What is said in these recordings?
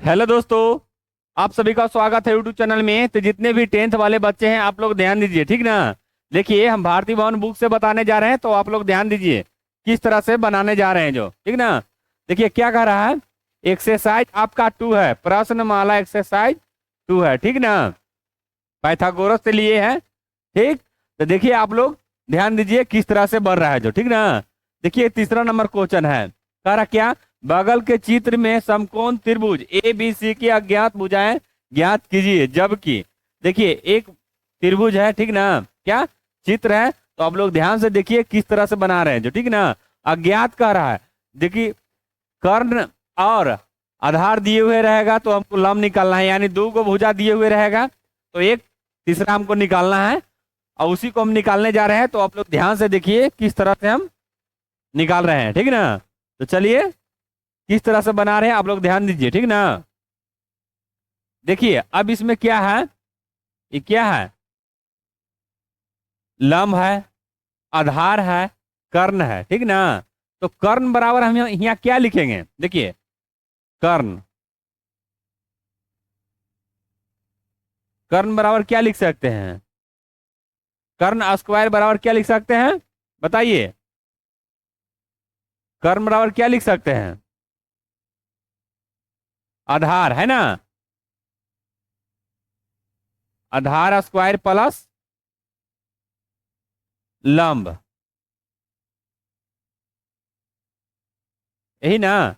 Hello दोस्तों। आप सभी का स्वागत है यूट्यूब चैनल में। तो जितने भी टेंथ वाले बच्चे हैं आप लोग ध्यान दीजिए, ठीक ना। देखिए हम भारती भवन बुक से बताने जा रहे हैं, तो आप लोग ध्यान दीजिए किस तरह से बनाने जा रहे हैं जो, ठीक ना। देखिए क्या कह रहा है, एक्सरसाइज आपका 2 है, प्रश्नमाला एक्सरसाइज 2 है, ठीक ना। पाइथागोरस से लिए है, ठीक। तो देखिए आप लोग ध्यान दीजिए किस तरह से बन रहा है जो, ठीक ना। देखिए तीसरा नंबर क्वेश्चन है, कह रहा क्या, बगल के चित्र में समकोण त्रिभुज ए बी सी की अज्ञात भुजाएं ज्ञात कीजिए। जबकि देखिए एक त्रिभुज है, ठीक ना, क्या चित्र है। तो आप लोग ध्यान से देखिए किस तरह से बना रहे हैं जो, ठीक ना। अज्ञात कह रहा है, देखिए कर्ण और आधार दिए हुए रहेगा तो हमको लंब निकालना है, यानी दो को भुजा दिए हुए रहेगा तो एक तीसरा हमको निकालना है, और उसी को हम निकालने जा रहे हैं। तो आप लोग ध्यान से देखिए किस तरह से हम निकाल रहे हैं, ठीक ना। तो चलिए किस तरह से बना रहे हैं आप लोग ध्यान दीजिए, ठीक ना। देखिए अब इसमें क्या है, ये क्या है, लंब है, आधार है, कर्ण है, ठीक ना। तो कर्ण बराबर हम यहाँ क्या लिखेंगे, देखिए कर्ण, कर्ण बराबर क्या लिख सकते हैं, कर्ण स्क्वायर बराबर क्या लिख सकते हैं, बताइए। कर्ण बराबर क्या लिख सकते हैं, आधार है ना, आधार स्क्वायर प्लस लंब, यही ना,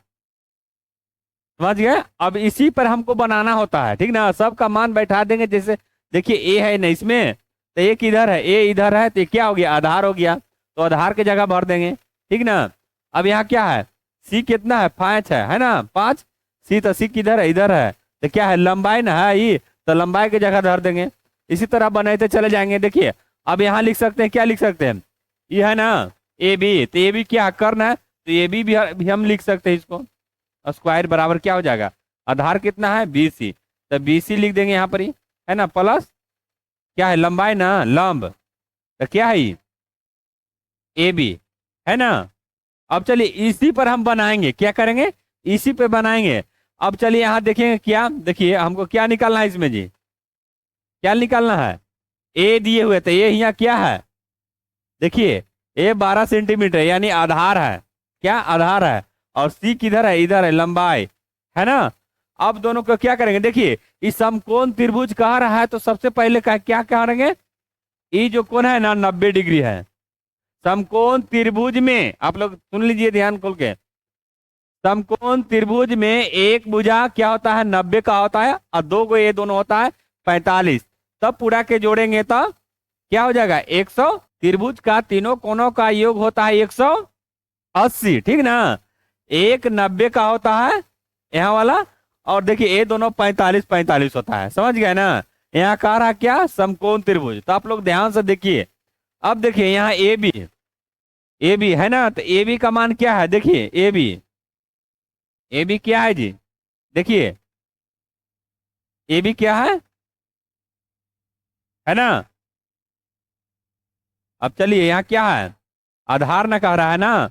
समझ गए। अब इसी पर हमको बनाना होता है, ठीक ना। सबका मान बैठा देंगे, जैसे देखिए ए है ना इसमें, तो एक इधर है, ए इधर है, तो ये क्या हो गया, आधार हो गया। तो आधार की जगह भर देंगे, ठीक ना। अब यहाँ क्या है, सी कितना है, 5 है ना, 5 सी, तो सी किधर है, इधर है। तो क्या है, लंबाई ना है ये, तो लंबाई की जगह धर देंगे। इसी तरह बनाते चले जाएंगे। देखिए अब यहाँ लिख सकते हैं, क्या लिख सकते हैं, ये है ना ए बी, तो ए बी क्या कर्ण है, तो ए बी भी हम लिख सकते हैं इसको। स्क्वायर बराबर क्या हो जाएगा, आधार कितना है, बी सी, तो बी सी लिख देंगे यहाँ पर ही, है ना, प्लस क्या है, लंबाई ना, लंब, तो क्या है ये, ए बी, है ना। अब चलिए इसी पर हम बनाएंगे, क्या करेंगे, इसी पे बनाएंगे। अब चलिए यहाँ देखेंगे क्या, देखिए हमको क्या निकालना है इसमें जी, क्या निकालना है, ए दिए हुए, तो ये यहाँ क्या है, देखिए ए 12 सेंटीमीटर यानी आधार है, क्या आधार है। और सी किधर है, इधर है, लंबाई, है ना। अब दोनों को क्या करेंगे, देखिए इस समकोण त्रिभुज कह रहा है, तो सबसे पहले क्या करेंगे, ये जो कोण है ना 90 डिग्री है। समकोण त्रिभुज में आप लोग सुन लीजिए ध्यान खोल के, समकोण त्रिभुज में एक भुजा क्या होता है, 90 का होता है, और दो को ये दोनों होता है 45। तब पूरा के जोड़ेंगे तो क्या हो जाएगा, 100। त्रिभुज का तीनों कोणों का योग होता है 180, ठीक ना। एक 90 का होता है यहाँ वाला, और देखिए ये दोनों 45 45 होता है, समझ गए ना। यहाँ कह रहा क्या, समकोण त्रिभुज। तो आप लोग ध्यान से देखिए, अब देखिए यहाँ ए बी है ना, तो ए बी का मान क्या है, देखिए ए बी क्या है जी, देखिए ए बी क्या है ना। अब चलिए यहाँ क्या है, आधार ना कह रहा है ना,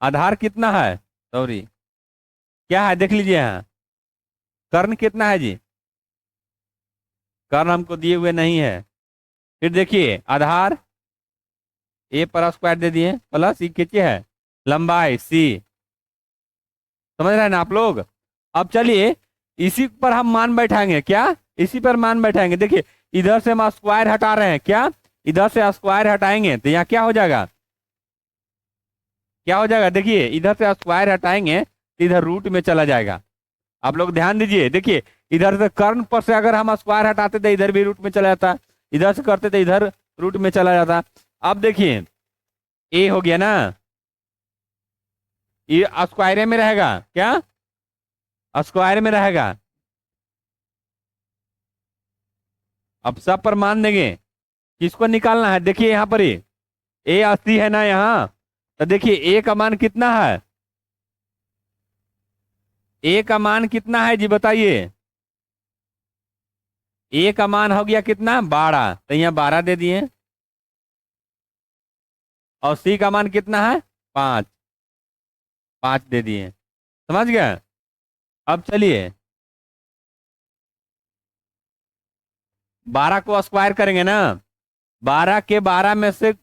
आधार कितना है, सॉरी क्या है, देख लीजिए यहाँ कर्ण कितना है जी, कर्ण हमको दिए हुए नहीं है। फिर देखिए आधार ए पर स्क्वायर दे दिए, प्लस ई कितनी है, लंबाई सी, समझ रहे हैं ना आप लोग। अब चलिए इसी पर हम मान बैठाएंगे, क्या इसी पर मान बैठाएंगे। देखिए इधर से हम स्क्वायर हटा रहे हैं, क्या इधर से स्क्वायर हटाएंगे तो यहाँ क्या हो जाएगा, क्या हो जाएगा, देखिए इधर से स्क्वायर हटाएंगे तो इधर रूट में चला जाएगा। आप लोग ध्यान दीजिए, देखिए इधर से कर्ण पर से अगर हम स्क्वायर हटाते तो इधर भी रूट में चला जाता, इधर से करते तो इधर रूट में चला जाता। अब देखिए ए हो गया ना, ये स्क्वायर में रहेगा, क्या स्क्वायर में रहेगा। अब सब पर मान देंगे, किसको निकालना है, देखिए यहाँ पर ही ए 80 है ना यहाँ, तो देखिए ए का मान कितना है, ए का मान कितना है जी बताइए। ए का मान हो गया कितना, 12, तो यहाँ 12 दे दिए। और सी का मान कितना है, 5, 5 दे दिए, समझ गए। अब चलिए 12 को स्क्वायर करेंगे ना, 12 के 12 में से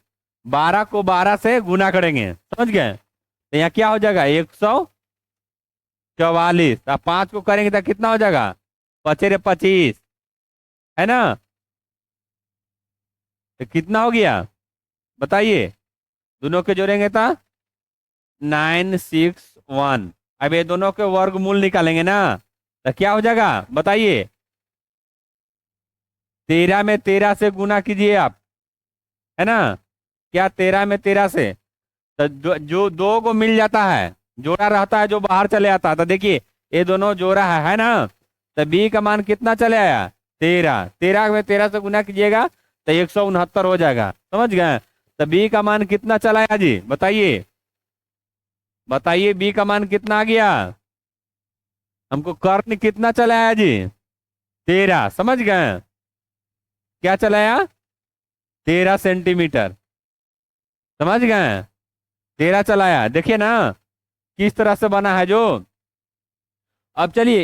12 को 12 से गुना करेंगे, समझ गए? तो यहाँ क्या हो जाएगा 144। अब 5 को करेंगे तो कितना हो जाएगा, 25 है ना? तो कितना हो गया बताइए, दोनों के जोड़ेंगे तो 961। अब ये दोनों के वर्गमूल निकालेंगे ना, तो क्या हो जाएगा बताइए, 13 में 13 से गुना कीजिए आप, है ना? क्या 13 में 13 से, तो जो दो को मिल जाता है, जोड़ा रहता है जो बाहर चले आता है, तो देखिए ये दोनों जोड़ा है ना? तो बी का मान कितना चले आया 13, 13 में 13 से गुना कीजिएगा तो 169 हो जाएगा, समझ गए? तो बी का मान कितना चला आया जी बताइए, बताइए बी का मान कितना आ गया, हमको कर्ण कितना चला आया जी 13, समझ गए? क्या चला आया 13 सेंटीमीटर, समझ गए? 13 चलाया, देखिए ना किस तरह से बना है जो। अब चलिए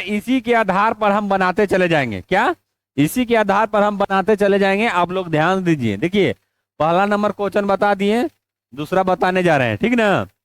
इसी के आधार पर हम बनाते चले जाएंगे, क्या इसी के आधार पर हम बनाते चले जाएंगे। आप लोग ध्यान दीजिए, देखिए पहला नंबर क्वेश्चन बता दिए, दूसरा बताने जा रहे हैं, ठीक ना?